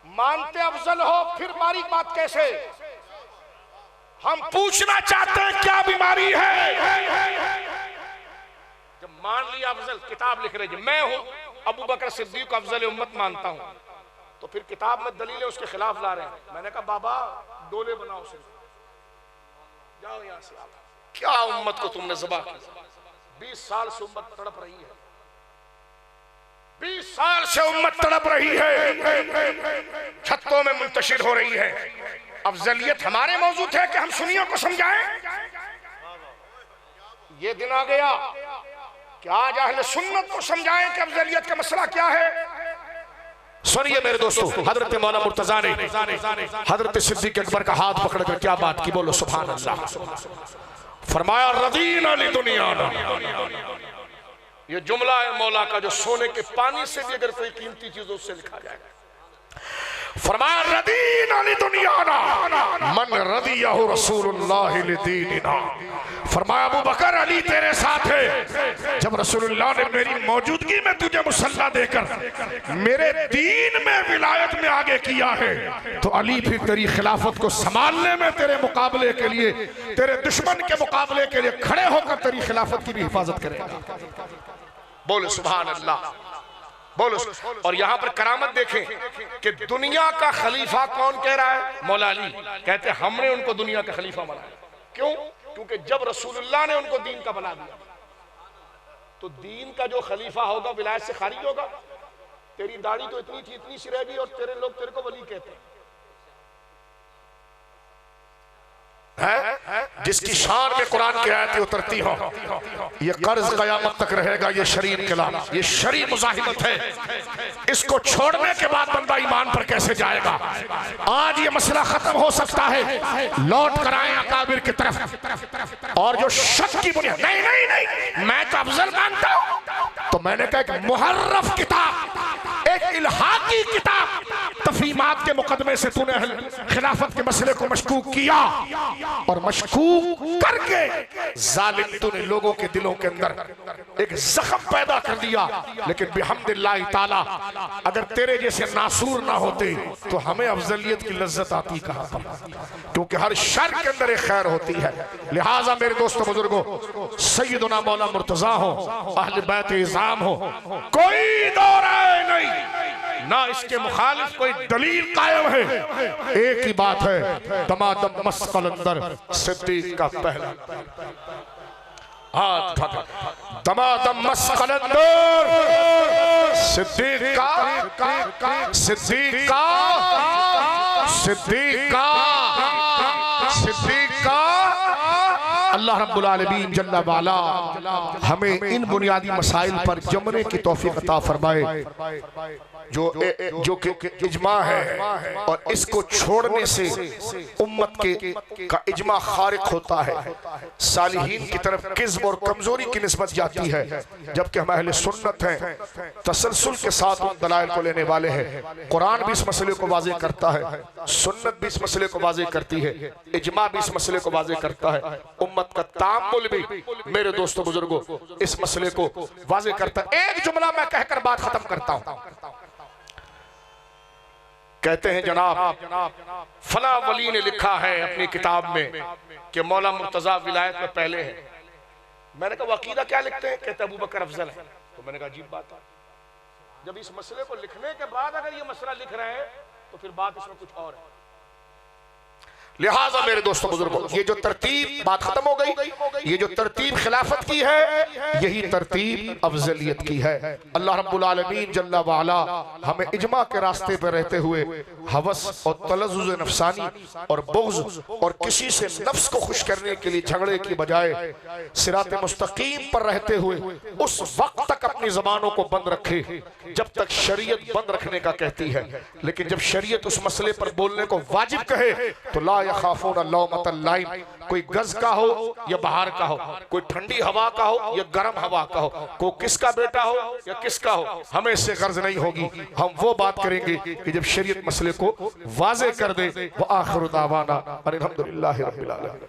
Speaker 1: मानते अफजल हो फिर बारीक बात कैसे? हम पूछना चाहते हैं क्या बीमारी है? जब मान लिया अफजल, किताब लिख रहे मैं हूं अबू बकर सिद्दीक अफजल उम्मत मानता हूं, तो फिर किताब में दलीलें उसके खिलाफ ला रहे हैं। मैंने कहा बाबा डोले बनाओ से, जाओ यहां से। आप क्या उम्मत को तुमने ज़बा किया? 20 साल से उम्मत तड़प रही है, 20 साल से उम्मत तड़प रही है, छत्तों में मुंतशिर हो रही है। अफजलियत हमारे मौजूद है कि हम सुन्नियों को समझाएं। ये दिन आ गया कि आज अहले सुन्नत को समझाएं कि अफजलियत का मसला क्या है। सुनिए मेरे दोस्तों, हजरत मौला मुर्तजा ने हजरत सिद्दीक अकबर का हाथ पकड़कर क्या बात की, बोलो सुभान अल्लाह। फरमाया रदीना ली दुनिया ना, ये जुमला है मौला का जो सोने के पानी से भी अगर कोई कीमती चीज उससे लिखा जाए। फरमाया रदीना ली दुनिया ना मन रदियहु रसूलुल्लाह ली दीनिना। फरमाया अबू बकर अली तेरे साथ है, जब रसूलुल्लाह ने मेरी मौजूदगी में तुझे मुसल्ला देकर मेरे दीन में विलायत में आगे किया है, तो अली फिर तेरी खिलाफत को संभालने में तेरे मुकाबले के लिए, तेरे दुश्मन के मुकाबले के लिए खड़े होकर तेरी खिलाफत की भी हिफाजत करेगा। बोलो सुभान अल्लाह, बोलो। और यहाँ पर करामत देखें कि दुनिया का खलीफा कौन कह रहा है? मौला अली कहते हमने उनको दुनिया का खलीफा बनाया। क्यों? क्योंकि जब रसूलुल्लाह ने उनको दीन का बना दिया, तो दीन का जो खलीफा होगा विलायत से खारिज होगा। तेरी दाढ़ी तो इतनी थी, इतनी सी रह गई, और तेरे लोग तेरे को वली कहते हैं। जिसकी शान में कुरान की आयतें उतरती हो, ये कर्ज कयामत तक रहेगा। ये शरीर कलाम, ये शरीर मुजाहिदत है। इसको छोड़ने के बाद बंदा ईमान पर कैसे जाएगा? आज ये मसला खत्म हो सकता है, लौट कर आए अकाबिर की तरफ। और जो शक की बुनियाद, नहीं नहीं नहीं मैं तो अफजल मानता हूं, तो मैंने कहा एक मुहर्रफ किताब, एक इल्हाकी किताब, तफहीमात के मुकदमे से तूने खिलाफत के मसले को मशकूक किया, और मशकूक करके जालिम तूने लोगों के दिलों के अंदर एक जख्म पैदा कर दिया। लेकिन बिहम्दिल्लाह ताला अगर तेरे जैसे नासूर ना होते तो हमें अफजलियत की लज्जत आती कहां पर? क्योंकि हर शर के अंदर एक खैर होती है। लिहाजा मेरे दोस्तों बुजुर्गों, सैयदना मौला मुर्तजा हो, अहले बैत इज़ाम हो, कोई दो राय नहीं, ना इसके मुखालिफ कोई दलील कायम है। एक ही बात है, दमादम मस्त कलंदर सिद्दीक का पहला हाथ था, दमादम मस्त कलंदर सिद्दीक का, सिद्दीक का, सिद्दीक का, सिद्दीक का। अल्लाह रब्बुल आलमीन जल्ला वाला हमें इन बुनियादी मसाइल पर जमने की तौफीक अता फरमाए जो इजमा है, और इसको छोड़ने से उम्मत का इजमा खारिक होता है, सालिहीन की तरफ किज़्ब और कमजोरी की निस्बत जाती है। जबकि हम अहले सुन्नत हैं, तसलसल के साथ उन दलाइल को लेने वाले हैं। कुरान भी इस मसले को वाज़ेह करता है, सुन्नत भी इस मसले को वाज़ेह करती है, इजमा भी इस मसले को वाज़ेह करता है, उम्मत का तामुल भी मेरे दोस्तों बुजुर्गों इस मसले को वाज़ेह करता है। एक जुमला मैं कहकर बात खत्म करता हूं। कहते हैं जनाब फला वली ने लिखा है अपनी किताब में कि मौला मुर्तजा विलायत में पहले है। मैंने कहा अकीदा क्या लिखते हैं? कहते अबू बकर अफजल है। तो मैंने कहा अजीब बात है, जब इस मसले को लिखने के बाद अगर ये मसला लिख रहे हैं तो फिर बात इसमें कुछ और है। लिहाजा मेरे दोस्तों बुजुर्गों, ये जो तरतीब, बात खत्म हो गई, ये जो तरतीब खिलाफत की है, यही तरतीब अफजलियत की है। अल्लाह रब्बुल आलमीन जल्ला वाला हमें इजमा के रास्ते पर रहते हुए हवस और तलज़्ज़ुज़ नफ्सानी और बुग़्ज़ और किसी से नफ्स को खुश करने के लिए झगड़े की बजाय सिराते मुस्तकीम पर रहते हुए उस वक्त तक अपनी ज़बानों को बंद रखे जब तक शरीयत बंद रखने का कहती है। लेकिन जब शरीयत उस मसले पर बोलने को वाजिब कहे तो ला यखाफून लौमतल लाइम, कोई गज का हो या बाहर का हो, कोई ठंडी हवा का हो या गर्म हवा का हो, कोई किसका बेटा हो या किसका हो, हमें इससे गर्ज नहीं होगी। हम वो बात करेंगे कि जब शरीयत मसले को वाज़ेह कर दे। व आखिरु दावाना अनिल हम्दुलिल्लाहि रब्बिल आलमीन।